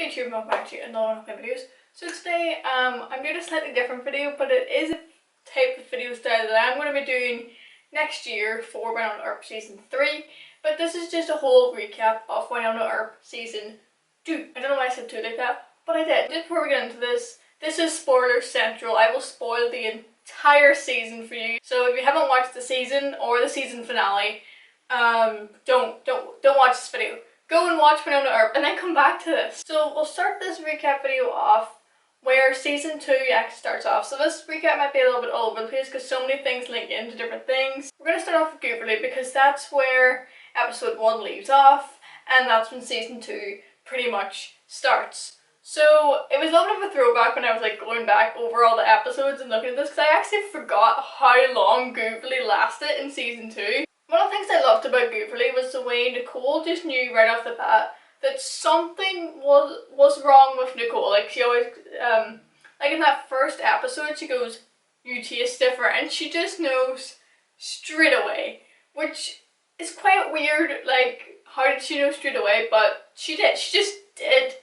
YouTube, welcome back to another one of my videos. So today I'm doing a slightly different video, but it is a type of video style that I'm going to be doing next year for Wynonna Earp Season 3. But this is just a whole recap of Wynonna Earp Season 2. I don't know why I said 2 like that, but I did. Just before we get into this is spoiler central. I will spoil the entire season for you. So if you haven't watched the season or the season finale, don't watch this video. Go and watch Wynonna Earp and then come back to this. So we'll start this recap video off where season 2 actually starts off. So this recap might be a little bit all over the place because so many things link into different things. We're going to start off with Gooberly because that's where episode 1 leaves off and that's when season 2 pretty much starts. So it was a little bit of a throwback when I was like going back over all the episodes and looking at this because I actually forgot how long Gooberly lasted in season 2. One of the things I loved about Gooberly was the way Nicole just knew right off the bat that something was wrong with Nicole. Like she always, like in that first episode she goes, "You taste different," and she just knows straight away, which is quite weird. Like, how did she know straight away? But she did, she just did.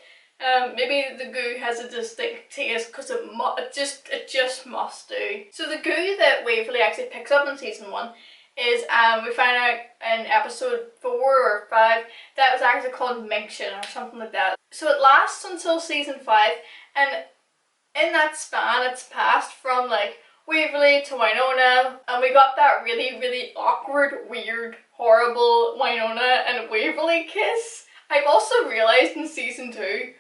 Maybe the goo has a distinct taste because it just must do. So the goo that Waverly actually picks up in season 1 is we find out in episode 4 or 5 that it was actually called Minction or something like that. So it lasts until season 5, and in that span it's passed from like Waverly to Wynonna, and we got that really awkward, weird, horrible Wynonna and Waverly kiss. I've also realised in season 2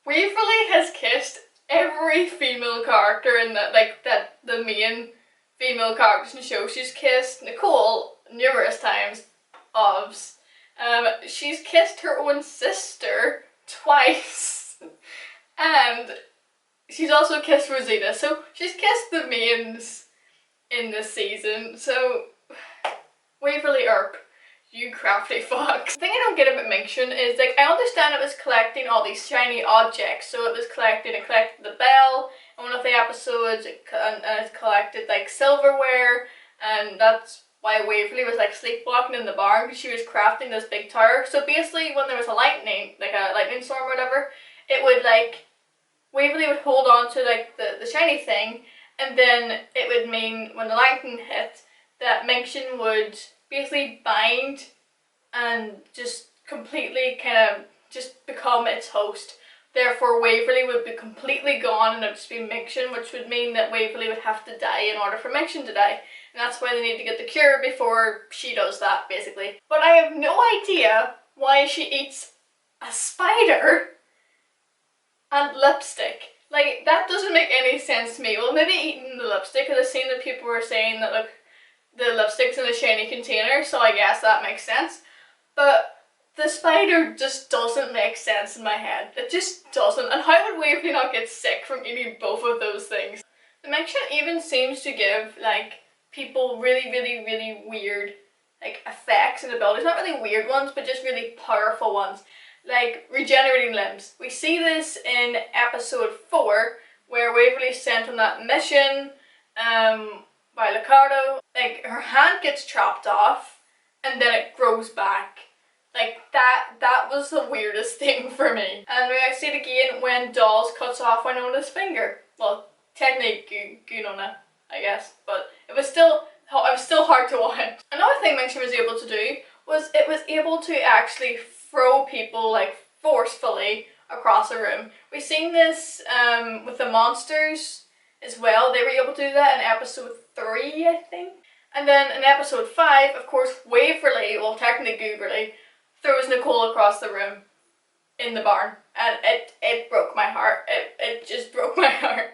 Waverly has kissed every female character in the main female characters in the show. She's kissed Nicole numerous times, obvs. She's kissed her own sister twice, and she's also kissed Rosita. So she's kissed the mains in this season. So Waverly Earp, you crafty fox. The thing I don't get about Minction is, like, I understand it was collecting all these shiny objects. So it collected the bell in one of the episodes, and it collected like silverware, and that's why Waverly was like sleepwalking in the barn because she was crafting this big tower. So basically when there was a lightning storm or whatever, it would like, Waverly would hold on to like the shiny thing, and then it would mean when the lightning hit that Minction would basically bind and just completely kind of just become its host. Therefore Waverly would be completely gone and it would just be Minction, which would mean that Waverly would have to die in order for Minction to die. And that's why they need to get the cure before she does that, basically. But I have no idea why she eats a spider and lipstick. Like, that doesn't make any sense to me. Well, maybe eating the lipstick, because I've seen that people were saying that, look, the lipstick's in a shiny container, so I guess that makes sense. But the spider just doesn't make sense in my head. It just doesn't. And how would Waverly not get sick from eating both of those things? The Minction even seems to give like people really weird like effects and abilities. Not really weird ones, but just really powerful ones. Like regenerating limbs. We see this in episode 4 where Waverly's sent on that mission by Ricardo. Like, her hand gets chopped off and then it grows back. Like, that was the weirdest thing for me. And we see it again when Dolls cuts off Wynonna's finger. Well, technically Wynonna, I guess, but it was still hard to watch. Another thing Minction was able to do was it was able to actually throw people like forcefully across a room. We've seen this with the monsters as well. They were able to do that in episode 3, I think. And then in episode 5, of course, Waverly, well technically Gooberly, throws Nicole across the room in the barn, and it broke my heart. It just broke my heart.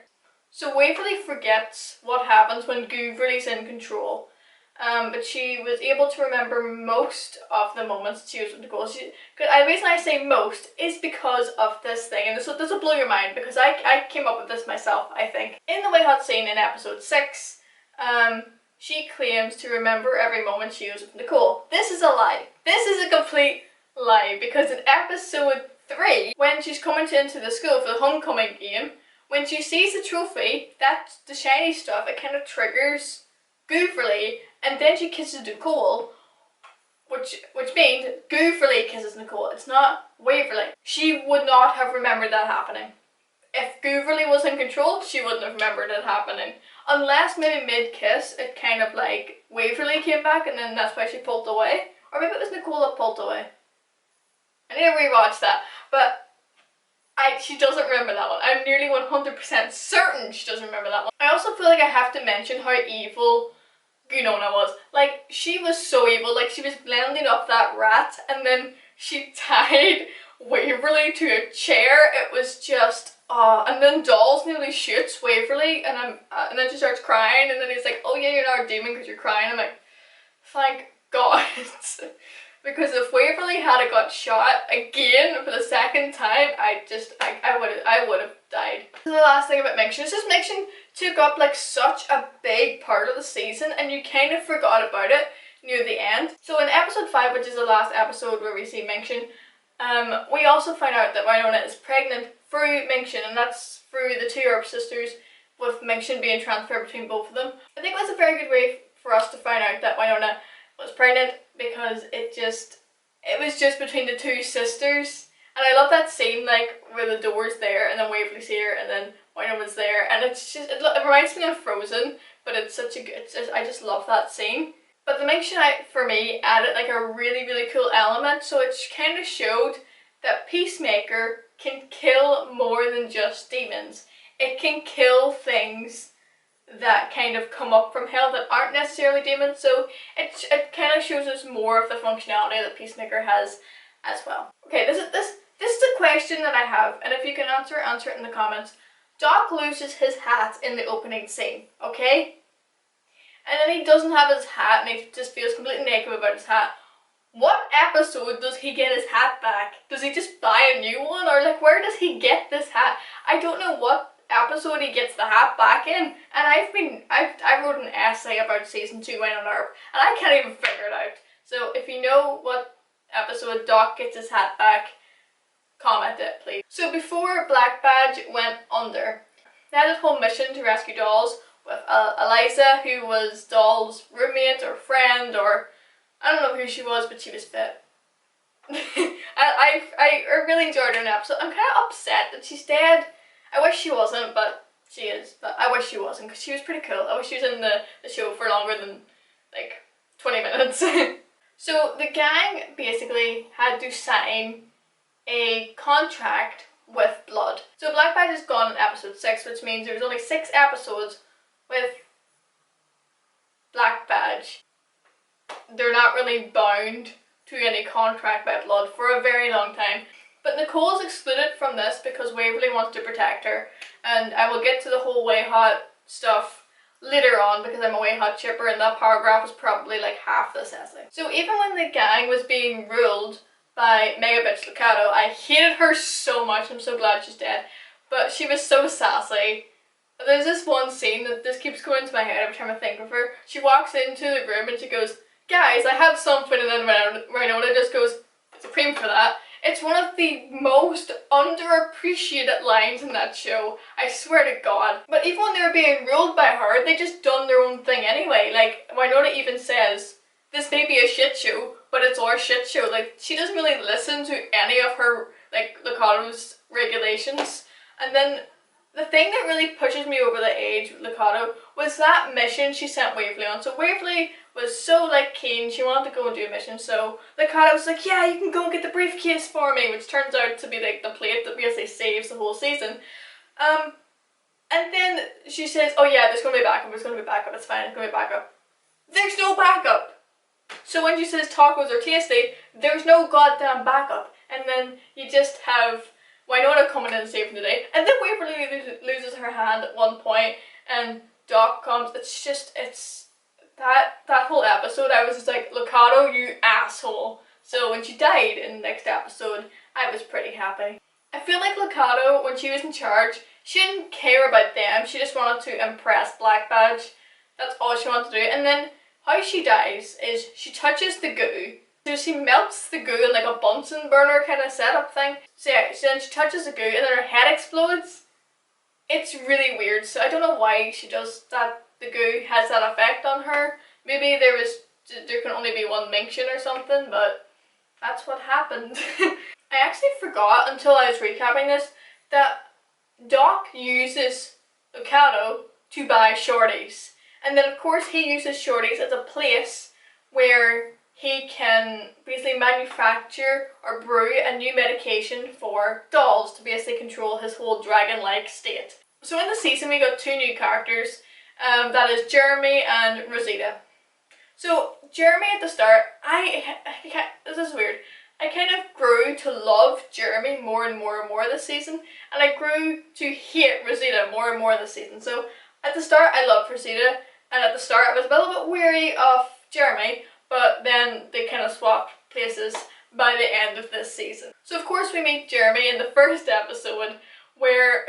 So Waverly forgets what happens when Gooberly's in control, but she was able to remember most of the moments she was with Nicole. The reason I say most is because of this thing, and this will blow your mind because I came up with this myself, I think. In the White Hot scene in episode 6, she claims to remember every moment she was with Nicole. This is a lie. This is a complete lie, because in episode 3, when she's coming into the school for the homecoming game, when she sees the trophy, that's the shiny stuff, it kind of triggers Gooberly, and then she kisses Nicole, which means Gooberly kisses Nicole. It's not Waverly. She would not have remembered that happening. If Gooverly was in control, she wouldn't have remembered it happening. Unless maybe mid-kiss, it kind of like Waverly came back and then that's why she pulled away. Or maybe it was Nicole that pulled away. I need to rewatch that. But she doesn't remember that one. I'm nearly 100% certain she doesn't remember that one. I also feel like I have to mention how evil Wynonna was. Like, she was so evil. Like, she was blending up that rat and then she tied Waverly to a chair. It was just, and then Dolls nearly shoots Waverly and then she starts crying and then he's like, oh yeah, you're not a demon because you're crying. I'm like, thank God. Because if Waverly had got shot again for the second time, I would have died. The last thing about Minxion is just Minxion took up like such a big part of the season and you kind of forgot about it near the end. So in episode 5, which is the last episode where we see Minxion, we also find out that Wynonna is pregnant through Minxion, and that's through the two Earp sisters, with Minxion being transferred between both of them. I think that's a very good way for us to find out that Wynonna was pregnant, because it was just between the two sisters. And I love that scene, like where the door's there and then Waverly's here and then Wynonna's there, and it's just, it reminds me of Frozen, but it's such a good, I just love that scene. But the Minxion, for me, added like a really, really cool element, so it kind of showed that Peacemaker can kill more than just demons. It can kill things that kind of come up from hell that aren't necessarily demons, so it kind of shows us more of the functionality that Peacemaker has as well. Okay, this is a question that I have, and if you can answer it in the comments. Doc loses his hat in the opening scene, okay? And then he doesn't have his hat and he just feels completely naked about his hat. What episode does he get his hat back? Does he just buy a new one, or like where does he get this hat? I don't know what episode he gets the hat back in, and I wrote an essay about season 2 Wynonna Earp and I can't even figure it out. So if you know what episode Doc gets his hat back, comment it please. So before Black Badge went under, they had this whole mission to rescue Dolls with Eliza, who was Doll's roommate or friend, or I don't know who she was, but she was fit. I really enjoyed her in the episode. I'm kind of upset that she's dead. I wish she wasn't, but she is. But I wish she wasn't, because she was pretty cool. I wish she was in the show for longer than like 20 minutes. So the gang basically had to sign a contract with blood. So Black Badge is gone in episode 6, which means there was only 6 episodes with Black Badge. They're not really bound to any contract by blood for a very long time. But Nicole's excluded from this because Waverly wants to protect her, and I will get to the whole Way Hot stuff later on because I'm a Way Hot chipper, and that paragraph was probably like half this essay. So even when the gang was being ruled by Mega Bitch Locato, I hated her so much. I'm so glad she's dead, but she was so sassy. There's this one scene that just keeps going into my head every time I think of her. She walks into the room and she goes, "Guys, I have something," and then Wynonna just goes, "Supreme for that." It's one of the most underappreciated lines in that show, I swear to God. But even when they were being ruled by her, they just done their own thing anyway. Like, Wynonna even says, this may be a shit show, but it's our shit show. Like, she doesn't really listen to any of her, like, Locato's regulations. And then the thing that really pushes me over the edge with Locato was that mission she sent Waverly on. So Waverly was so like keen, she wanted to go and do a mission, so Locato was like, yeah, you can go and get the briefcase for me, which turns out to be like the plate that basically saves the whole season. And then she says, oh yeah, there's going to be backup, it's fine, it's going to be backup. There's no backup! So when she says tacos are tasty, there's no goddamn backup. And then you just have Wynonna coming in and saving the day, and then Waverly loses her hand at one point, and Doc comes. It's just, that whole episode, I was just like, Locato, you asshole. So when she died in the next episode, I was pretty happy. I feel like Locato, when she was in charge, she didn't care about them, she just wanted to impress Black Badge. That's all she wanted to do. And then how she dies is she touches the goo. So she melts the goo in like a Bunsen burner kind of setup thing. So yeah, so then she touches the goo and then her head explodes. It's really weird. So I don't know why she does that. The goo has that effect on her. Maybe there can only be one Minxion or something, but that's what happened. I actually forgot until I was recapping this that Doc uses Ocado to buy shorties. And then of course he uses shorties as a place where he can basically manufacture or brew a new medication for dolls to basically control his whole dragon-like state. So in the season we got two new characters, that is Jeremy and Rosita. So Jeremy at the start, this is weird, I kind of grew to love Jeremy more and more and more this season, and I grew to hate Rosita more and more this season. So at the start I loved Rosita, and at the start I was a little bit weary of Jeremy, but then they kind of swapped places by the end of this season. So of course we meet Jeremy in the first episode where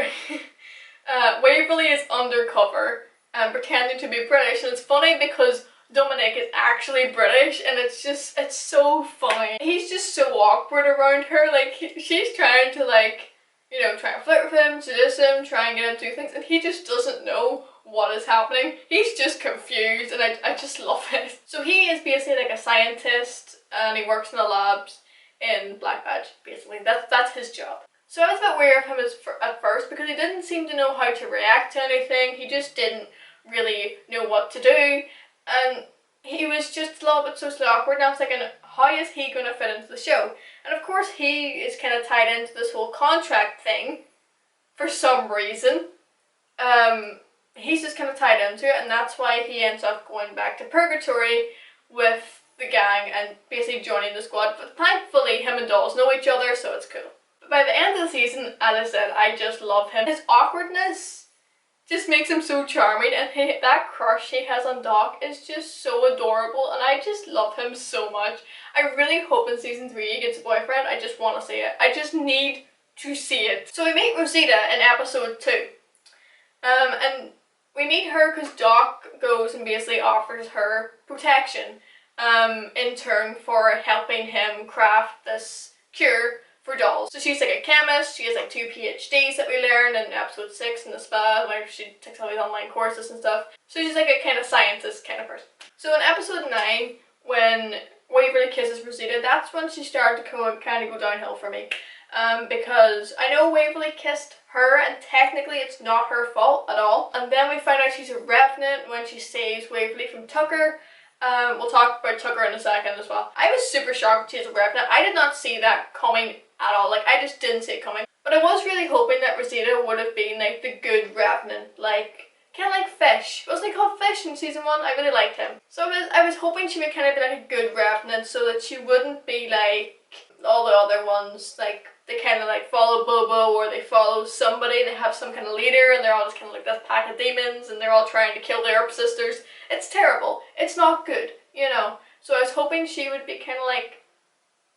Waverly is undercover and pretending to be British, and it's funny because Dominic is actually British, and it's so funny. He's just so awkward around her, like she's trying to try and flirt with him, seduce him, try and get him to do things, and he just doesn't know what is happening. He's just confused, and I just love it. So he is basically like a scientist, and he works in the labs in Black Badge, basically. That's his job. So I was a bit wary of him at first because he didn't seem to know how to react to anything. He just didn't really know what to do, and he was just a little bit socially awkward, and I was thinking, how is he going to fit into the show? And of course he is kind of tied into this whole contract thing for some reason. He's just kind of tied into it, and that's why he ends up going back to Purgatory with the gang and basically joining the squad. But thankfully him and Dolls know each other, so it's cool. But by the end of the season, as I said, I just love him. His awkwardness just makes him so charming, and that crush he has on Doc is just so adorable, and I just love him so much. I really hope in season 3 he gets a boyfriend. I just want to see it. I just need to see it. So we meet Rosita in episode 2. And we meet her because Doc goes and basically offers her protection in turn for helping him craft this cure for dolls. So she's like a chemist, she has like 2 PhDs that we learn in episode 6 in the spa, where she takes all these online courses and stuff. So she's like a kind of scientist kind of person. So in episode 9, when Waverly kisses Rosita, that's when she started to kind of go downhill for me. Because I know Waverly kissed her, and technically it's not her fault at all. And then we find out she's a revenant when she saves Waverly from Tucker. We'll talk about Tucker in a second as well. I was super shocked she's a revenant. I did not see that coming at all. Like, I just didn't see it coming. But I was really hoping that Rosita would have been like the good revenant, like kind of like Fish. Wasn't he called Fish in season 1? I really liked him. So I was hoping she would kind of be like a good revenant, so that she wouldn't be like all the other ones, like they kind of like follow Bobo, or they follow somebody, they have some kind of leader, and they're all just kind of like this pack of demons, and they're all trying to kill the Earp sisters. It's terrible. It's not good, you know. So I was hoping she would be kind of like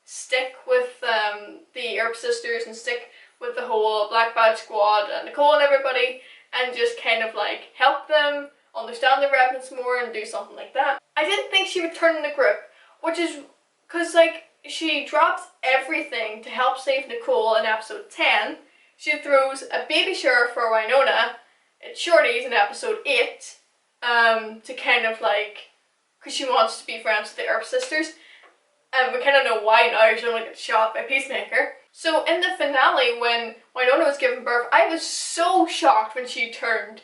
stick with the Earp sisters and stick with the whole Black Badge squad and Nicole and everybody, and just kind of like help them understand the revenants more and do something like that. I didn't think she would turn in the group, which is because like she drops everything to help save Nicole in episode 10. She throws a baby shower for Wynonna at Shorty's in episode 8 to kind of like, because she wants to be friends with the Earp sisters. And we kind of know why now. She only gets shot by Peacemaker. So in the finale, when Wynonna was giving birth, I was so shocked when she turned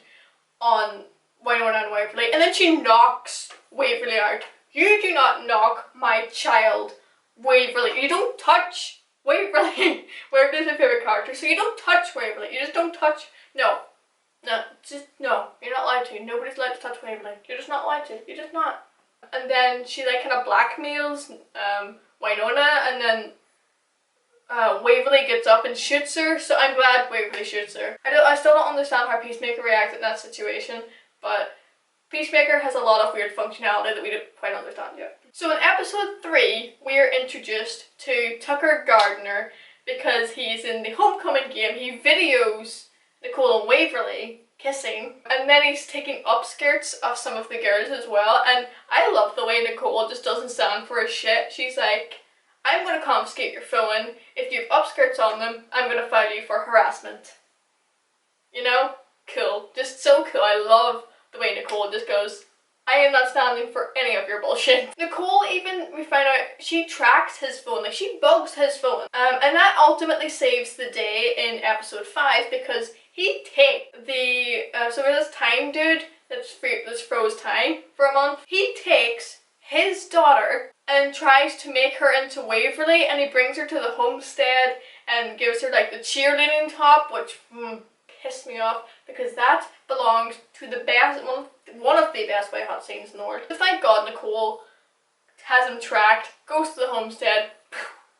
on Wynonna and Waverly, and then she knocks Waverly out. You do not knock my child, Waverly. You don't touch Waverly. Waverly's my favourite character, so you don't touch Waverly. You just don't touch. No. No. You're not allowed to. Nobody's allowed to touch Waverly. You're just not allowed to. You're just not. And then she like kind of blackmails Wynonna, and then Waverly gets up and shoots her. So I'm glad Waverly shoots her. I still don't understand how Peacemaker reacted in that situation, but Peacemaker has a lot of weird functionality that we don't quite understand yet. So in episode 3, we are introduced to Tucker Gardner because he's in the homecoming game. He videos Nicole and Waverly kissing, and then he's taking upskirts of some of the girls as well, and I love the way Nicole just doesn't stand for a shit. She's like, I'm going to confiscate your phone. If you have upskirts on them, I'm going to file you for harassment. You know? Cool. Just so cool. I love the way Nicole just goes, I am not standing for any of your bullshit. Nicole even, we find out, she tracks his phone, like she bugs his phone. And that ultimately saves the day in episode 5 because he takes the, so there's this time dude that's froze time for a month. He takes his daughter and tries to make her into Waverly, and he brings her to the homestead and gives her like the cheerleading top, which pissed me off because that belongs to the best, one of the best White Hot scenes in the world. So thank God Nicole has him tracked, goes to the homestead,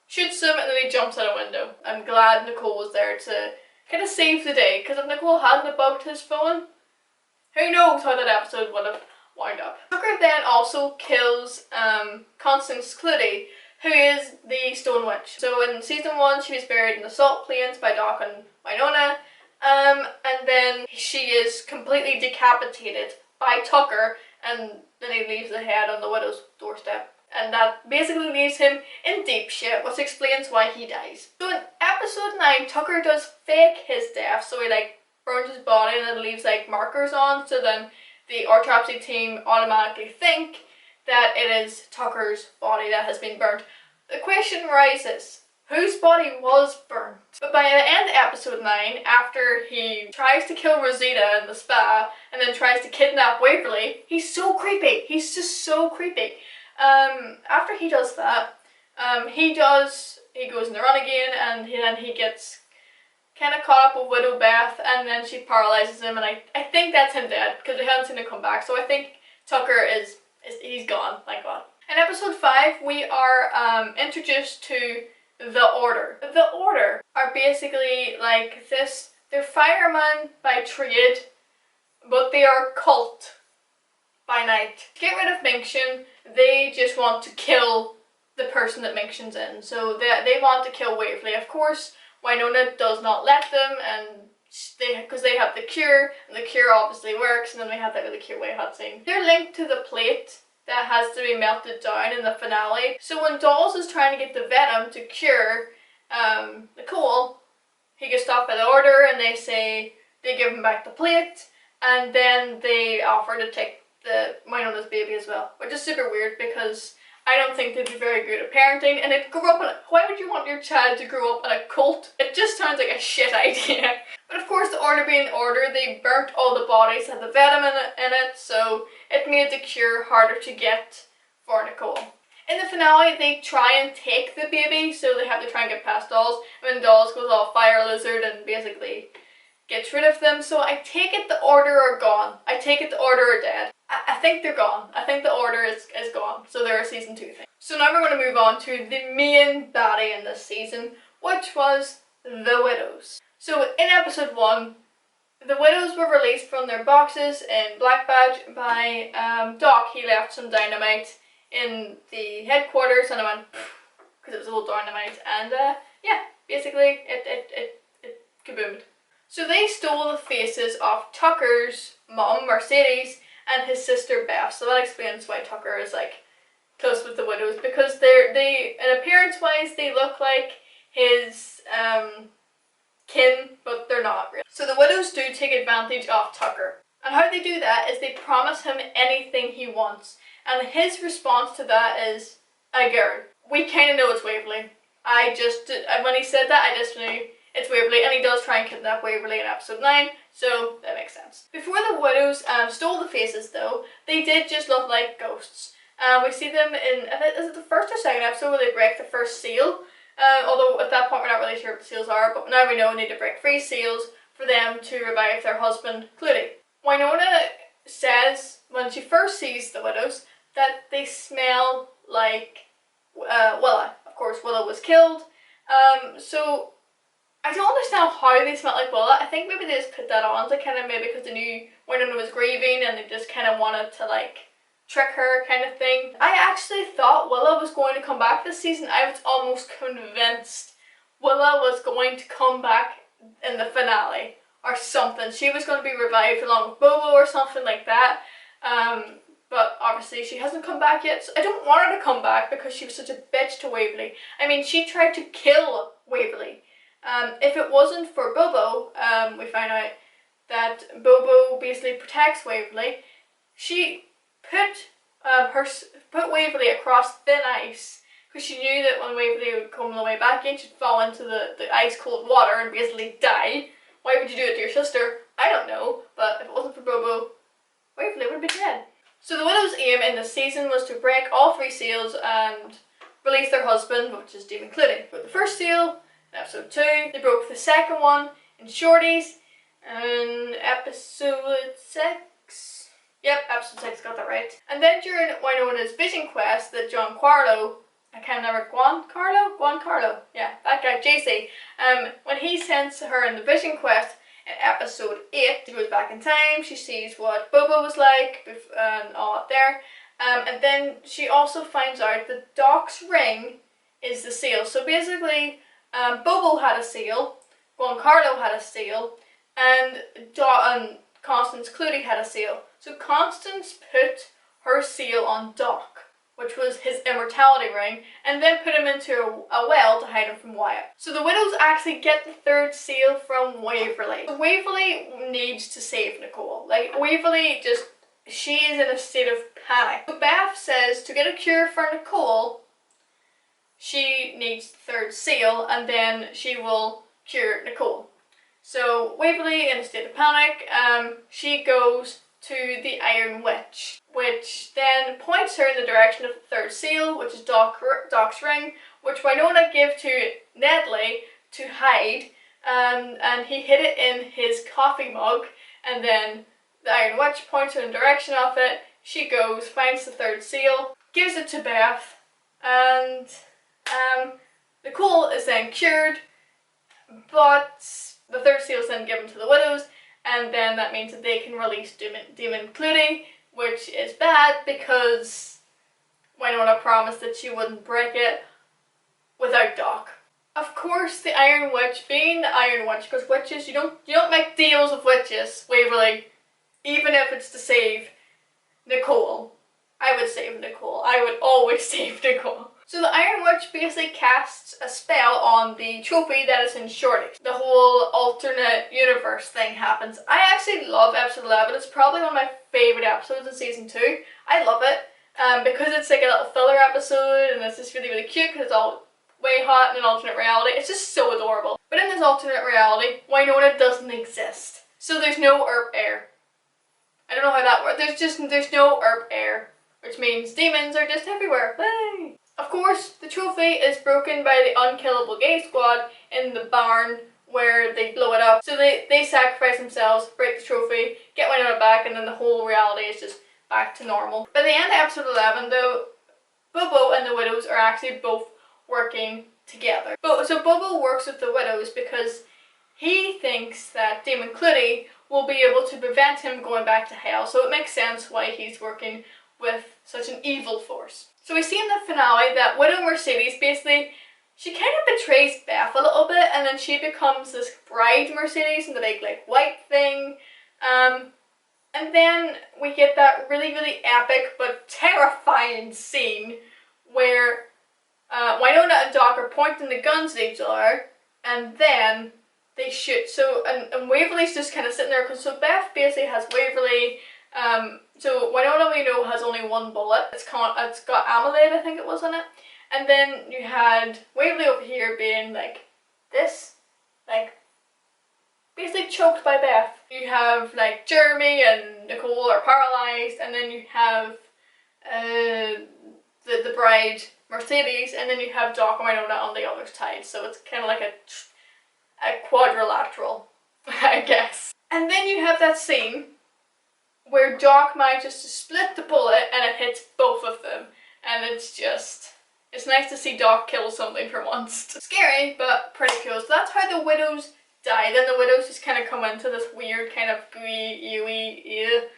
shoots him, and then he jumps out a window. I'm glad Nicole was there to kind of save the day, because if Nicole hadn't bugged his phone, who knows how that episode would have wound up. Tucker then also kills Constance Clutie, who is the Stone Witch. So in season 1, she was buried in the salt plains by Doc and Wynonna, and then she is completely decapitated by Tucker, and then he leaves the head on the widow's doorstep. And that basically leaves him in deep shit, which explains why he dies. So in episode 9, Tucker does fake his death, so he like burns his body and then leaves like markers on, so then the autopsy team automatically think that it is Tucker's body that has been burnt. The question rises, whose body was burnt? But by the end of episode 9, after he tries to kill Rosita in the spa and then tries to kidnap Waverly, he's so creepy. He's just so creepy. After he does that, he goes in the run again, and then he gets kind of caught up with Widow Beth, and then she paralyzes him, and I think that's him dead, because we haven't seen him come back, so I think Tucker he's gone, thank God. In episode 5, we are introduced to the Order. The Order are basically like this, they're firemen by trade, but they are a cult by night. To get rid of Minction, they just want to kill the person that Minction's in. So they want to kill Waverly. Of course, Wynonna does not let them, and because they have the cure, and the cure obviously works, and then we have that really cute White Hot scene. They're linked to the plate that has to be melted down in the finale. So when Dawes is trying to get the venom to cure Nicole, he gets stopped by the Order, and they give him back the plate, and then they offer to take the Wynonna's baby as well, which is super weird because I don't think they'd be very good at parenting, and it grew up in why would you want your child to grow up in a cult? It just sounds like a shit idea. But of course, the Order being the Order, they burnt all the bodies that had the venom in it, so it made the cure harder to get for Nicole. In the finale, they try and take the baby, so they have to try and get past Dawes, and then Dawes goes all fire lizard and basically gets rid of them. So I take it the Order are gone. I take it the Order are dead. I think they're gone. I think the Order is gone. So they're a season 2 thing. So now we're going to move on to the main baddie in this season, which was the Widows. So in episode 1, the Widows were released from their boxes in Black Badge by Doc. He left some dynamite in the headquarters, and I went because it was all dynamite, and yeah, basically it kaboomed. So they stole the faces of Tucker's mom, Mercedes, and his sister Beth. So that explains why Tucker is like close with the Widows, because they in appearance wise they look like his kin, but they're not really. So the Widows do take advantage of Tucker, and how they do that is they promise him anything he wants, and his response to that is, "I girl." We kind of know it's Waverly. When he said that, I just knew it's Waverly, and he does try and kidnap Waverly in episode 9, so that makes sense. Before the Widows stole the faces though, they did just look like ghosts. We see them in, is it the first or second episode where they break the first seal? Although at that point we're not really sure what the seals are, but now we know we need to break 3 seals for them to revive their husband, Clutie. Wynonna says, when she first sees the Widows, that they smell like Willa. Of course, Willa was killed, so I don't understand how they smell like Willa. I think maybe they just put that on to kind of, maybe because they knew Wynonna was grieving and they just kind of wanted to like trick her kind of thing. I actually thought Willa was going to come back this season. I was almost convinced Willa was going to come back in the finale or something. She was going to be revived along with Bobo or something like that. But obviously she hasn't come back yet. So I don't want her to come back because she was such a bitch to Waverly. I mean, she tried to kill Waverly. If it wasn't for Bobo, we find out that Bobo basically protects Waverly. She put Waverly across thin ice, because she knew that when Waverly would come on the way back in, she'd fall into the ice cold water and basically die. Why would you do it to your sister? I don't know, but if it wasn't for Bobo, Waverly would have been dead. So the Widow's aim in this season was to break all 3 seals and release their husband, which is Damon Clutie. Broke the first seal in episode 2, they broke the second one in Shorties in episode 6. Yep, episode 6, got that right. And then during Wynonna's vision quest that Giancarlo, Giancarlo, yeah, that guy, JC, when he sends her in the vision quest in episode 8, she goes back in time, she sees what Bobo was like and all that there. And then she also finds out that Doc's ring is the seal. So basically, Bobo had a seal, Giancarlo had a seal, and Constance Clutie had a seal. So Constance put her seal on Doc, which was his immortality ring, and then put him into a well to hide him from Wyatt. So the Widows actually get the 3rd seal from Waverly. So Waverly needs to save Nicole. Like, Waverly she is in a state of panic. So Beth says to get a cure for Nicole, she needs the 3rd seal, and then she will cure Nicole. So Waverly, in a state of panic, she goes to the Iron Witch, which then points her in the direction of the 3rd seal, which is Doc's ring, which Wynonna gave to Nedley to hide, and he hid it in his coffee mug, and then the Iron Witch points her in the direction of it. She goes, finds the 3rd seal, gives it to Beth, and Nicole is then cured, but the 3rd seal is then given to the Widows, and then that means that they can release Damon Clutie, which is bad because Wynonna promised that she wouldn't break it without Doc. Of course, the Iron Witch, being the Iron Witch, because witches, you don't make deals with witches, Waverly, even if it's to save Nicole. I would save Nicole. I would always save Nicole. So the Iron Witch basically casts a spell on the trophy that is in Shorties. The whole alternate universe thing happens. I actually love episode 11. It's probably one of my favourite episodes in season 2. I love it because it's like a little filler episode, and it's just really, really cute because it's all way hot in an alternate reality. It's just so adorable. But in this alternate reality, Wynonna doesn't exist. So there's no Earp air. I don't know how that works. There's no Earp air, which means demons are just everywhere. Yay! Of course, the trophy is broken by the Unkillable Gay Squad in the barn where they blow it up. So they sacrifice themselves, break the trophy, get Wynonna back, and then the whole reality is just back to normal. By the end of episode 11 though, Bobo and the Widows are actually both working together. So Bobo works with the Widows because he thinks that Damon Clutie will be able to prevent him going back to hell. So it makes sense why he's working with such an evil force. So we see in the finale that Widow Mercedes basically, she kind of betrays Beth a little bit, and then she becomes this bride Mercedes in the big like white thing. And then we get that really, really epic but terrifying scene where Wynonna and Doc are pointing the guns at each other, and then they shoot. So and Waverly's just kind of sitting there, because so Beth basically has Waverly. So Wynonna, we know, has only 1 bullet. It's got amylase, I think it was, in it. And then you had Waverly over here being like this, like basically choked by Beth. You have like Jeremy and Nicole are paralyzed, and then you have the bride Mercedes, and then you have Doc and Wynonna on the other side. So it's kind of like a quadrilateral, I guess. And then you have that scene where Doc manages to split the bullet and it hits both of them, and it's nice to see Doc kill something for once. Scary, but pretty cool. So that's how the Widows die. Then the Widows just kind of come into this weird kind of gooey, ewy,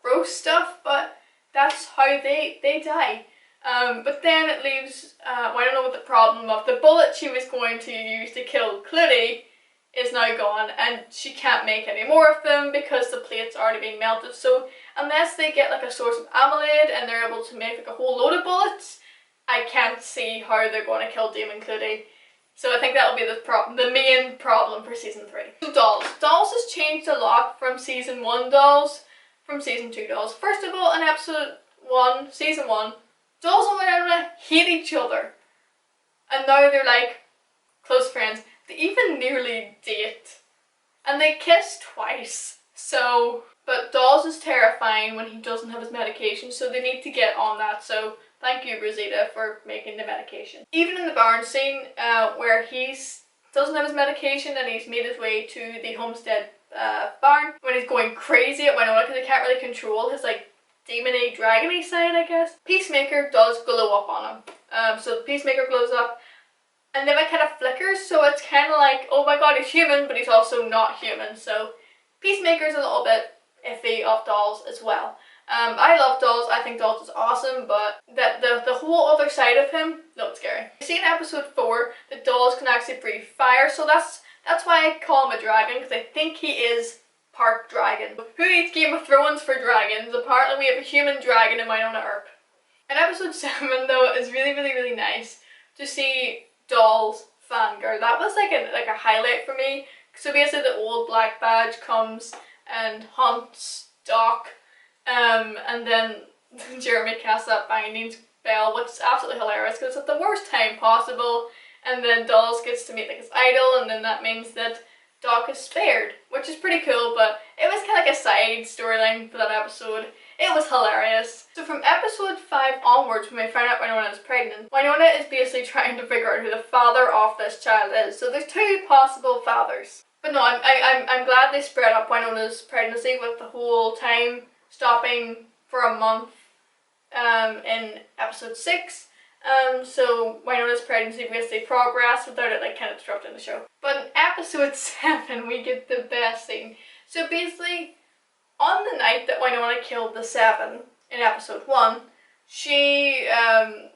gross stuff, but that's how they die. But then it leaves Wynonna with the problem of the bullet she was going to use to kill Clutie is now gone, and she can't make any more of them because the plate's already been melted. So unless they get like a source of amylase and they're able to make like a whole load of bullets, I can't see how they're going to kill Damon Clutie. So I think that'll be the main problem for season 3. So dolls. Dolls has changed a lot from season 1 dolls from season 2 dolls. First of all, in episode 1, season 1, dolls and Wynonna hate each other. And now they're like close friends. They even nearly date. And they kiss twice. So, but Dolls is terrifying when he doesn't have his medication, so they need to get on that. So thank you, Rosita, for making the medication. Even in the barn scene, where he's doesn't have his medication and he's made his way to the homestead barn, when he's going crazy at Wynonna because he can't really control his like demony, dragony side, I guess. Peacemaker does glow up on him. So Peacemaker glows up, and then it kind of flickers, so it's kind of like, oh my god, he's human, but he's also not human. So Peacemaker's a little bit iffy of Dolls as well. I love Dolls. I think Dolls is awesome, but the whole other side of him, no, it's scary. You see in episode 4 that Dolls can actually breathe fire, so that's why I call him a dragon, because I think he is part dragon. Who needs Game of Thrones for dragons? Apparently we have a human dragon in Wynonna Earp. In episode 7 though, it's really nice to see Dolls fangirl. That was like a highlight for me. So basically the old Black Badge comes and hunts Doc, and then Jeremy casts that binding spell, which is absolutely hilarious because it's at the worst time possible, and then Dolls gets to meet like his idol, and then that means that Doc is spared, which is pretty cool, but it was kind of like a side storyline for that episode. It was hilarious. So from episode 5 onwards, when we find out Wynonna is pregnant, Wynonna is basically trying to figure out who the father of this child is. So there's 2 possible fathers. But no, I'm glad they spread up Wynonna's pregnancy with the whole time stopping for a month in episode 6. So Wynonna's pregnancy basically progressed without it like kind of disrupting the show. But in episode 7 we get the best thing. So basically, on the night that Wynonna killed the 7 in episode 1, she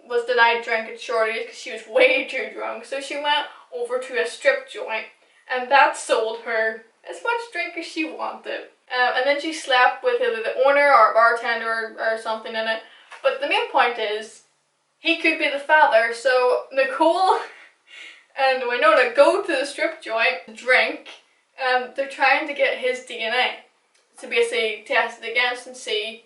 was denied drink at Shorty's because she was way too drunk. So she went over to a strip joint, and that sold her as much drink as she wanted. And then she slept with either the owner or a bartender or something in it. But the main point is, he could be the father. So Nicole and Wynonna go to the strip joint, drink, and they're trying to get his DNA to basically test it against and see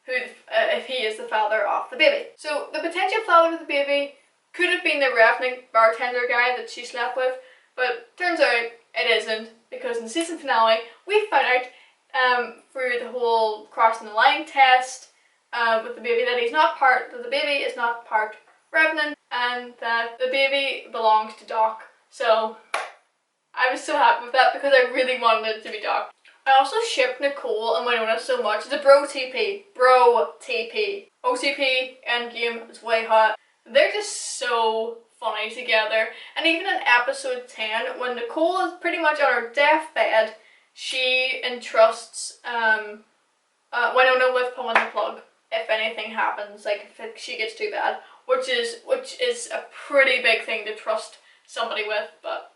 who if he is the father of the baby. So the potential father of the baby could have been the Revenant bartender guy that she slept with, but turns out it isn't, because in the season finale we found out through the whole crossing the line test with the baby that the baby is not part Revenant, and that the baby belongs to Doc. So I was so happy with that because I really wanted it to be Doc. I also ship Nicole and Wynonna so much. It's a bro TP. Bro TP. OCP Endgame is way hot. They're just so funny together. And even in episode 10, when Nicole is pretty much on her deathbed, she entrusts Wynonna with pulling the plug if anything happens, like if she gets too bad, which is a pretty big thing to trust somebody with, but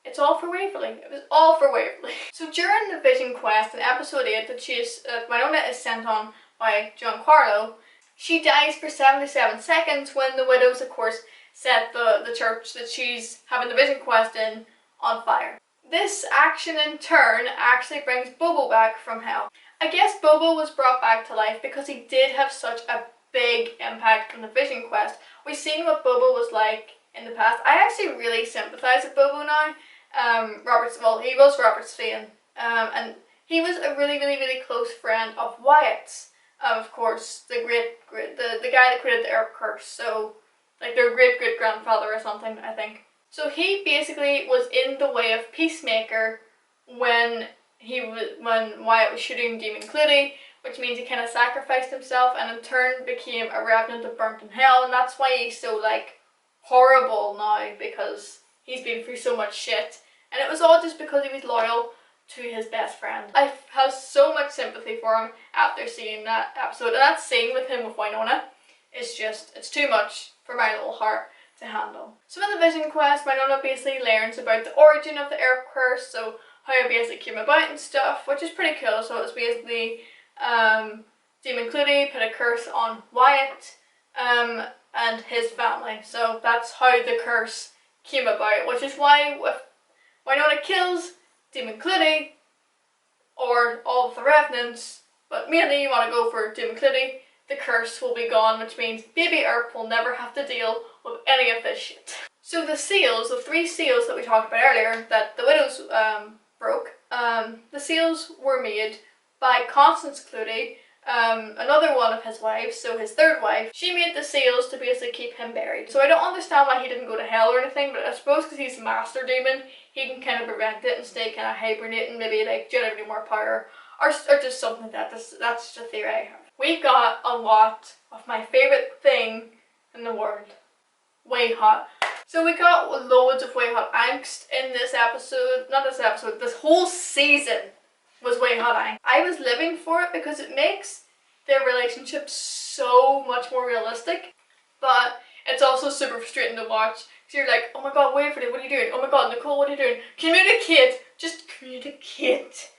it's all for Waverly. It was all for Waverly. So during the Vision Quest in episode 8 that Wynonna is sent on by Giancarlo, she dies for 77 seconds when the widows, of course, set the church that she's having the Vision Quest in on fire. This action in turn actually brings Bobo back from hell. I guess Bobo was brought back to life because he did have such a big impact on the Vision Quest. We've seen what Bobo was like in the past. I actually really sympathise with Bobo now. He was Robert's Fane, and he was a really close friend of Wyatt's. Of course, the guy that created the Earp curse. So, like their great grandfather or something, I think. So he basically was in the way of Peacemaker when Wyatt was shooting Demon Clutie, which means he kind of sacrificed himself and in turn became a Revenant that burnt in hell, and that's why he's so like horrible now, because he's been through so much shit, and it was all just because he was loyal to his best friend. I have so much sympathy for him after seeing that episode, and that scene with him with Wynonna is just, it's too much for my little heart to handle. So in the Vision Quest, Wynonna basically learns about the origin of the Earp curse, so how it basically came about and stuff, which is pretty cool. So it's basically Demon Clutie put a curse on Wyatt and his family, so that's how the curse came about, which is why if Wynonna kills Demon Clutie or all of the Revenants, but mainly you want to go for doom and gloom. The curse will be gone, which means baby Earp will never have to deal with any of this shit. So the seals, the 3 seals that we talked about earlier, that the widows broke, the seals were made by Constance Clutie, another one of his wives, so his 3rd wife. She made the seals to basically keep him buried. So I don't understand why he didn't go to hell or anything, but I suppose because he's a master demon, he can kind of prevent it and stay kind of hibernating, maybe like generating more power, or just something like that. That's just a theory I have. We got a lot of my favourite thing in the world. Way hot. So we got loads of way hot angst in this episode. Not this episode, this whole season was way hot angst. I was living for it because it makes their relationship so much more realistic. But it's also super frustrating to watch. Because you're like, oh my god, Waverly, what are you doing? Oh my god, Nicole, what are you doing? Communicate! Just communicate.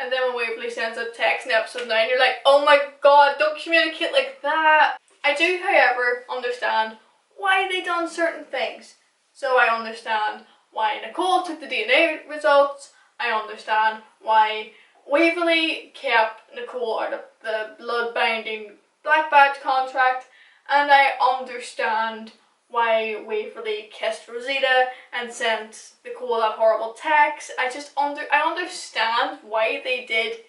And then when Waverly sends a text in episode 9, you're like, oh my god, don't communicate like that. I do, however, understand why they done certain things. So I understand why Nicole took the DNA results. I understand why Waverly kept Nicole out of the blood-binding Black Badge contract. And I understand why Waverly kissed Rosita and sent Nicole that horrible text. I understand why they did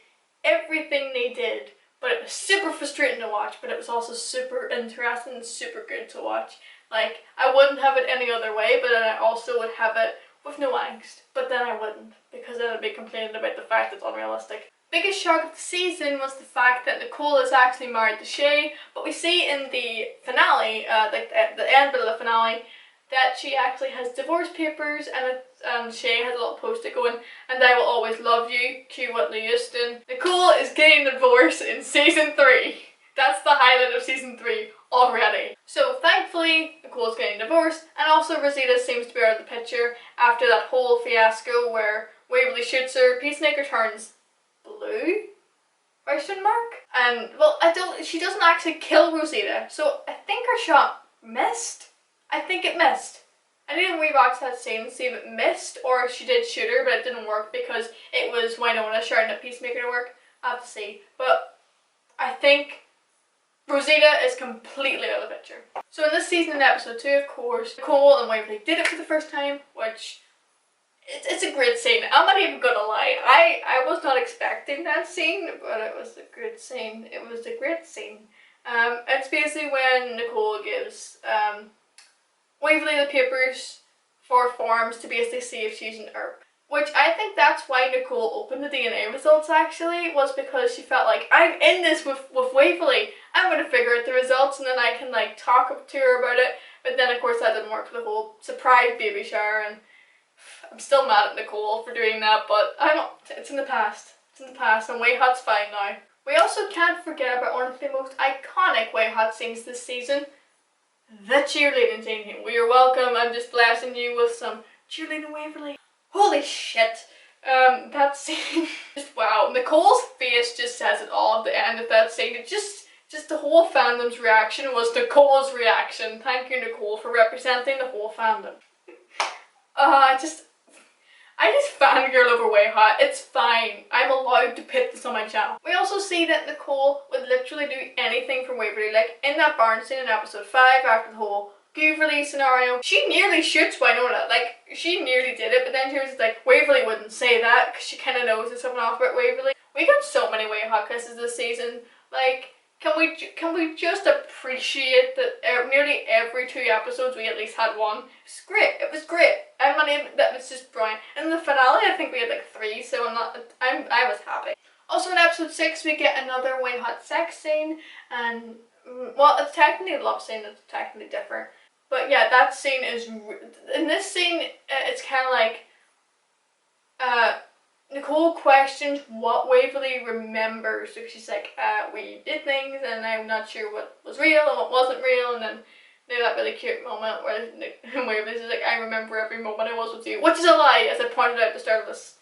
everything they did, but it was super frustrating to watch, but it was also super interesting and super good to watch. Like, I wouldn't have it any other way, but then I also would have it with no angst. But then I wouldn't, because then I'd be complaining about the fact it's unrealistic. Biggest shock of the season was the fact that Nicole is actually married to Shay, but we see in the finale, like the end bit of the finale, that she actually has divorce papers, and Shay has a little post-it going, and I will always love you, cue Whitney Houston. Nicole is getting a divorce in season 3. That's the highlight of season 3 already. So thankfully, Nicole's getting divorced, and also Rosita seems to be out of the picture after that whole fiasco where Waverly shoots her, Peacemaker turns blue? Question mark? And, well, she doesn't actually kill Rosita, so I think her shot missed. I think it missed. I need to rewatch that scene and see if it missed, or if she did shoot her, but it didn't work because it was Wynonna shouting at Peacemaker to work. I have to see. But I think Rosita is completely out of the picture. So in this season, in episode 2, of course, Nicole and Waverly did it for the first time, which it's a great scene. I'm not even gonna lie. I was not expecting that scene, but it was a good scene. It was a great scene. It's basically when Nicole gives Waverly the papers for forms to basically see if she's an Earp. Which I think that's why Nicole opened the DNA results actually, was because she felt like, I'm in this with Waverly. I'm going to figure out the results and then I can like talk to her about it. But then of course that didn't work for the whole surprise baby shower, and I'm still mad at Nicole for doing that, but it's in the past. It's in the past, and Way Hot's fine now. We also can't forget about one of the most iconic Way Hot scenes this season, the cheerleading scene. You're welcome, I'm just blessing you with some cheerleading Waverly. Holy shit. That scene, just wow. Nicole's face just says it all at the end of that scene. It just the whole fandom's reaction was Nicole's reaction. Thank you, Nicole, for representing the whole fandom. I just fangirl over Way Hot. It's fine. I'm allowed to put this on my channel. We also see that Nicole would literally do anything for Waverly. Like in that barn scene in episode 5, after the whole Waverly scenario, she nearly shoots Wynonna. Like, she nearly did it, but then she was like, Waverly wouldn't say that because she kind of knows there's something off about Waverly. We got so many Way Hot kisses this season. Like, can we just appreciate that nearly every 2 episodes we at least had one? It's great. It was great. That was just brilliant. And in the finale, I think we had like 3, so I was happy. Also in episode 6, we get another Way Hot sex scene, and well, it's technically a love scene. It's technically different, but yeah, that scene is in this scene. It's kind of like Nicole questions what Waverly remembers. So she's like, we did things and I'm not sure what was real and what wasn't real, and then they have that really cute moment where Waverly's like, I remember every moment I was with you, which is a lie, as I pointed out at the start of this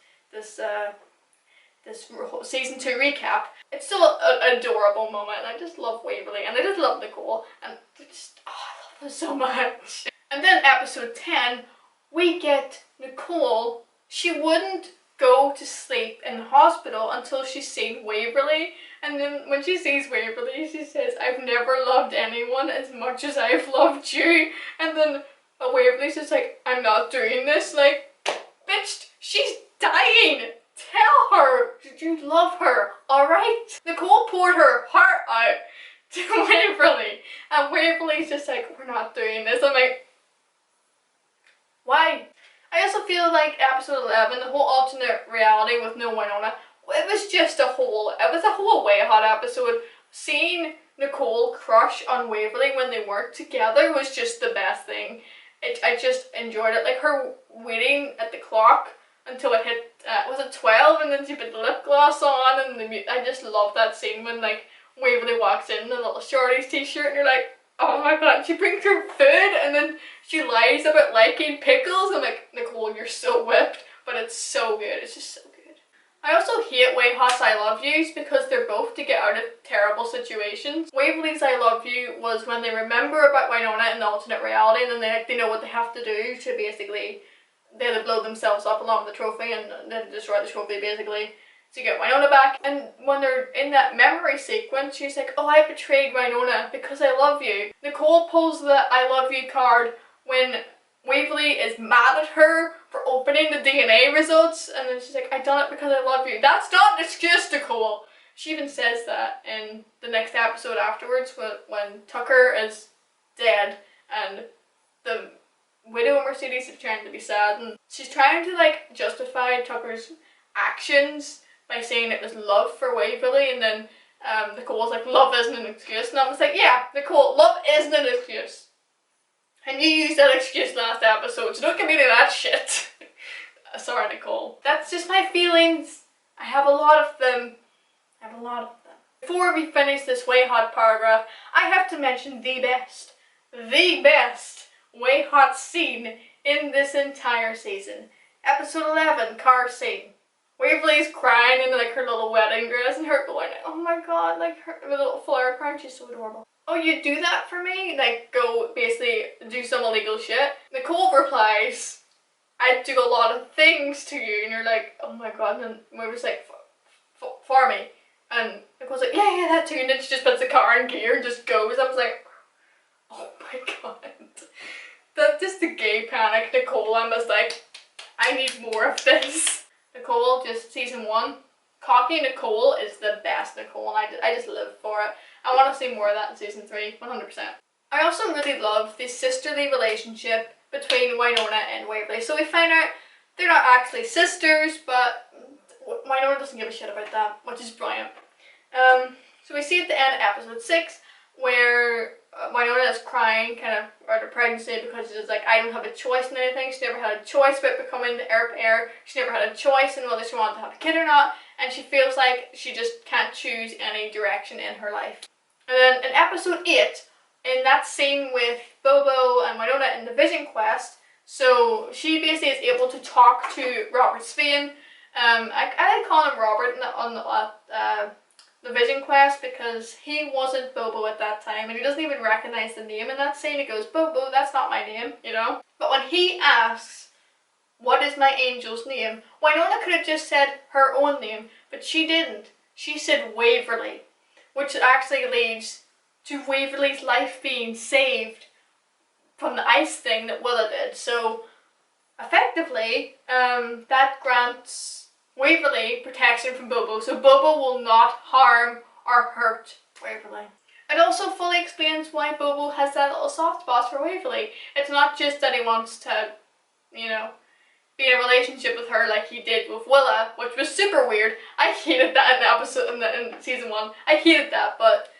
season 2 recap. It's still an adorable moment, and I just love Waverly, and I just love Nicole, and I love her so much. And then episode 10, we get Nicole. She wouldn't go to sleep in the hospital until she's seen Waverly. And then when she sees Waverly, she says, "I've never loved anyone as much as I've loved you." And then Waverly's just like, "I'm not doing this." Like, bitch, she's dying. Tell her you love her, alright? Nicole poured her heart out to Waverly. And Waverly's just like, "We're not doing this." I'm like, why? I also feel like episode 11, the whole alternate reality with no Wynonna, it was a whole way hot episode. Seeing Nicole crush on Waverly when they worked together was just the best thing. I just enjoyed it. Like her waiting at the clock until it hit, was it 12, and then she put the lip gloss on, and I just love that scene when like Waverly walks in a little shorties t-shirt and you're like, oh my god, she brings her food and then she lies about liking pickles. I'm like, Nicole, you're so whipped, but it's so good. It's just so good. I also hate Way Hot's I Love Yous because they're both to get out of terrible situations. Waverly's I Love You was when they remember about Wynonna in the alternate reality, and then they know what they have to do to basically, they either blow themselves up along with the trophy and then destroy the trophy basically to get Wynonna back. And when they're in that memory sequence, she's like, "Oh, I betrayed Wynonna because I love you." Nicole pulls the I love you card when Waverly is mad at her for opening the DNA results, and then she's like, "I done it because I love you." That's not an excuse, Nicole. She even says that in the next episode afterwards when Tucker is dead and the widow Mercedes is trying to be sad, and she's trying to like justify Tucker's actions by saying it was love for Waverly, and then Nicole's like, "Love isn't an excuse," and I was like, yeah, Nicole, love isn't an excuse. And you used that excuse last episode, so don't give me any of that shit. Sorry, Nicole. That's just my feelings. I have a lot of them. Before we finish this Way Hot paragraph, I have to mention the best Way Hot scene in this entire season. Episode 11, car scene. Waverly's crying in like her little wedding dress and her going, "Oh my god," like her little flower crown, she's so adorable. "Oh, you do that for me?" Like, go basically do some illegal shit. Nicole replies, "I do a lot of things to you," and you're like, "Oh my god," and then Waverly's like, for me. And Nicole's like, yeah, that too, and then she just puts the car in gear and just goes. I was like, oh my god. That's just the gay panic, Nicole. I'm just like, I need more of this. Nicole, just season 1. Cocky Nicole is the best Nicole, and I just live for it. I want to see more of that in season 3, 100%. I also really love the sisterly relationship between Wynonna and Waverly. So we find out they're not actually sisters, but Wynonna doesn't give a shit about that, which is brilliant. So we see at the end of episode 6 where Wynonna is crying kind of out of pregnancy because she's like, I don't have a choice in anything. She never had a choice about becoming the Earp heir. She never had a choice in whether she wanted to have a kid or not, and she feels like she just can't choose any direction in her life. And then in episode 8, in that scene with Bobo and Wynonna in the Vision Quest, so she basically is able to talk to Robert Svein. I like calling him Robert on the Vision Quest because he wasn't Bobo at that time, and he doesn't even recognize the name in that scene. He goes, "Bobo, that's not my name," you know? But when he asks, "What is my angel's name?" Wynonna could have just said her own name, but she didn't. She said Waverly, which actually leads to Waverly's life being saved from the ice thing that Willa did. So effectively, that grants Waverly protection from Bobo, so Bobo will not harm or hurt Waverly. It also fully explains why Bobo has that little soft spot for Waverly. It's not just that he wants to, you know, be in a relationship with her like he did with Willa, which was super weird. I hated that in season 1. I hated that, but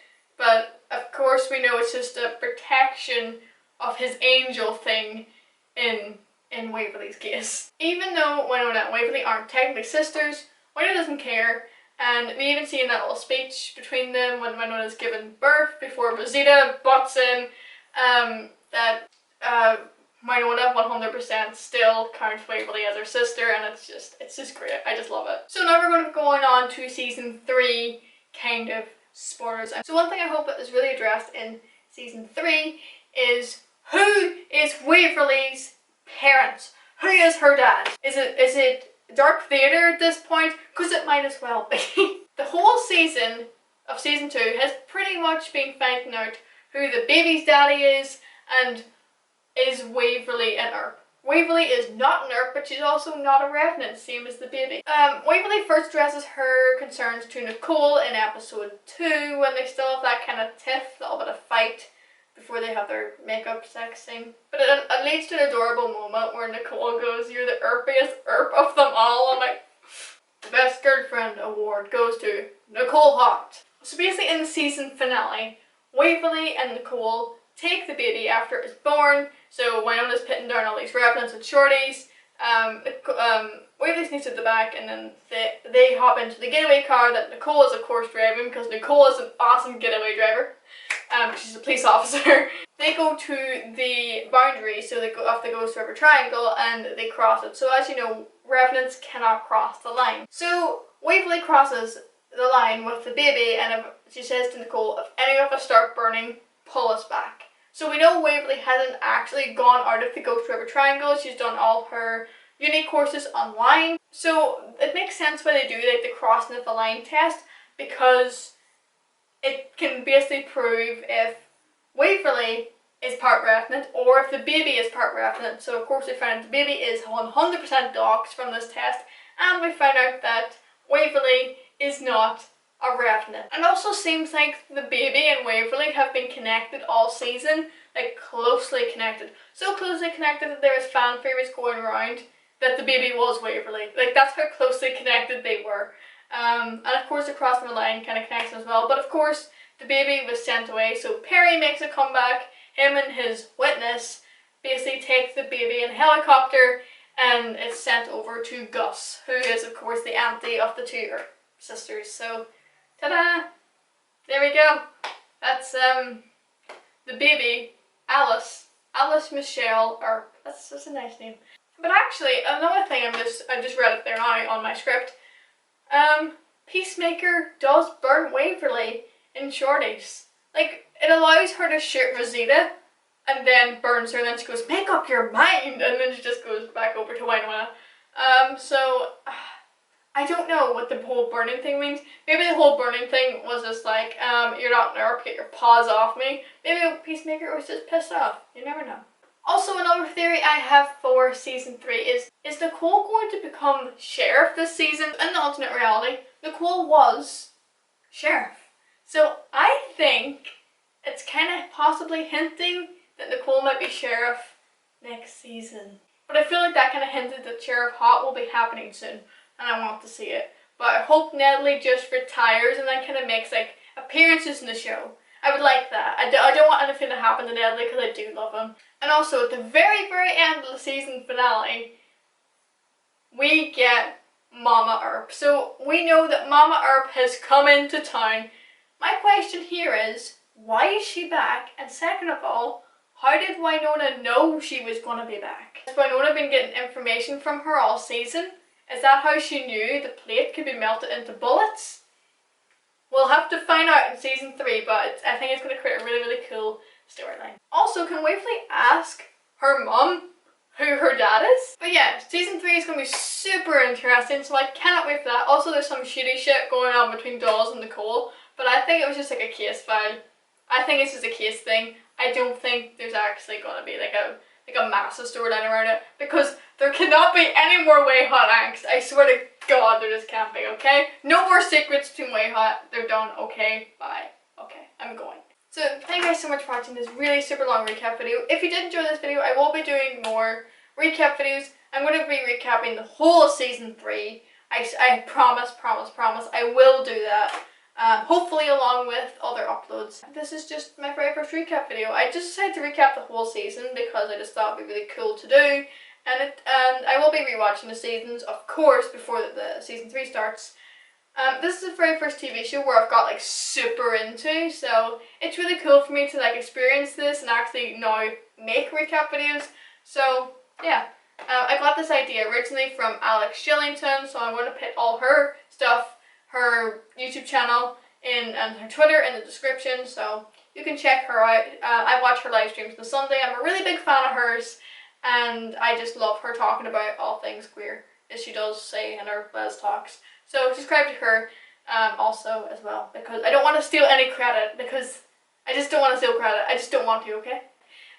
of course we know it's just a protection of his angel thing in Waverly's case. Even though Wynonna and Waverly aren't technically sisters, Wynonna doesn't care, and we even see in that little speech between them when Wynonna's given birth before Rosita butts in, that Wynonna 100% still counts Waverly as her sister, and it's just great. I just love it. So now we're going to be going on to season 3 kind of spoilers. So one thing I hope that is really addressed in season 3 is, who is Waverly's parents? Who is her dad? Is it dark theatre at this point, because it might as well be. The whole season of season 2 has pretty much been finding out who the baby's daddy is, and is Waverly and Earp. Waverly is not an Earp, but she's also not a Revenant, same as the baby. Waverly first addresses her concerns to Nicole in episode 2, when they still have that kind of tiff, little bit of fight before they have their makeup sex scene. But it leads to an adorable moment where Nicole goes, "You're the Earpiest Earp of them all." I'm like, the best girlfriend award goes to Nicole Hart. So basically in the season finale, Waverly and Nicole take the baby after it's born. So Wynonna's pitting down all these Revenants and shorties. Waverly sneaks at the back, and then they hop into the getaway car that Nicole is of course driving, because Nicole is an awesome getaway driver. She's a police officer. They go to the boundary, so they go off the Ghost River Triangle, and they cross it. So as you know, Revenants cannot cross the line. So Waverly crosses the line with the baby, and she says to Nicole, "If any of us start burning, pull us back." So we know Waverly hasn't actually gone out of the Ghost River Triangle. She's done all her uni courses online. So it makes sense why they do like the crossing of the line test, because it can basically prove if Waverly is part Revenant or if the baby is part Revenant. So of course we found out the baby is 100% doxed from this test, and we found out that Waverly is not a Revenant. And also seems like the baby and Waverly have been connected all season, like closely connected. So closely connected that there was fan theories going around that the baby was Waverly. Like that's how closely connected they were. And of course the crossing the line kind of connects them as well. But of course the baby was sent away, so Perry makes a comeback. Him and his witness basically take the baby in a helicopter, and it's sent over to Gus, who is of course the auntie of the two sisters. So ta-da! There we go. That's the baby, Alice Michelle Earp. That's a nice name. But actually, another thing I just read it there now on my script. Peacemaker does burn Waverly in shorties. Like, it allows her to shoot Rosita and then burns her, and then she goes, "Make up your mind," and then she just goes back over to Wynonna. So I don't know what the whole burning thing means. Maybe the whole burning thing was just like, "You're not an Earp, get your paws off me." Maybe Peacemaker was just pissed off. You never know. Also, another theory I have for season 3 is Nicole going to become sheriff this season? In the alternate reality, Nicole was sheriff. So I think it's kind of possibly hinting that Nicole might be sheriff next season. But I feel like that kind of hinted that Sheriff Hot will be happening soon, and I want to see it. But I hope Nedley just retires and then kind of makes like appearances in the show. I would like that. I don't want anything to happen to Nedley because I do love him. And also at the very, very end of the season finale, we get Mama Earp. So we know that Mama Earp has come into town. My question here is, why is she back? And second of all, how did Wynonna know she was going to be back? Has Wynonna been getting information from her all season? Is that how she knew the plate could be melted into bullets? We'll have to find out in season 3, but I think it's going to create a really, really cool storyline. Also, can Waverly ask her mum who her dad is? But yeah, season 3 is going to be super interesting, so I cannot wait for that. Also, there's some shitty shit going on between Dawes and Nicole, but I think it was just like a case file. I think it's just a case thing. I don't think there's actually going to be like a massive storyline around it, because there cannot be any more Way Hot angst. I swear to God, there just can't be, okay? No more secrets between Way Hot. They're done, okay? Bye. Okay, I'm going. So, thank you guys so much for watching this really super long recap video. If you did enjoy this video, I will be doing more recap videos. I'm going to be recapping the whole of season 3. I promise, I will do that. Hopefully along with other uploads. This is just my very first recap video. I just decided to recap the whole season because I just thought it would be really cool to do. And I will be rewatching the seasons, of course, before the season 3 starts. This is the very first TV show where I've got like super into, so it's really cool for me to like experience this and actually now make recap videos. So yeah, I got this idea originally from Alex Shillington, so I'm going to put all her stuff, her YouTube channel and her Twitter in the description, so you can check her out. I watch her live streams on Sunday. I'm a really big fan of hers, and I just love her talking about all things queer. as she does say in her Buzz Talks. So subscribe to her also as well, because I don't want to steal any credit, because I just don't want to steal credit. I just don't want to, okay?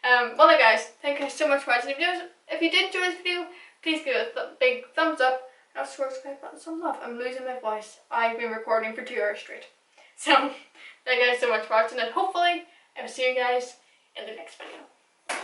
Well then guys, thank you so much for watching the videos. If you did enjoy this video, please give it a big thumbs up. And also subscribe button, thumbs up. I'm losing my voice. I've been recording for 2 hours straight. So, thank you guys so much for watching, and hopefully I will see you guys in the next video.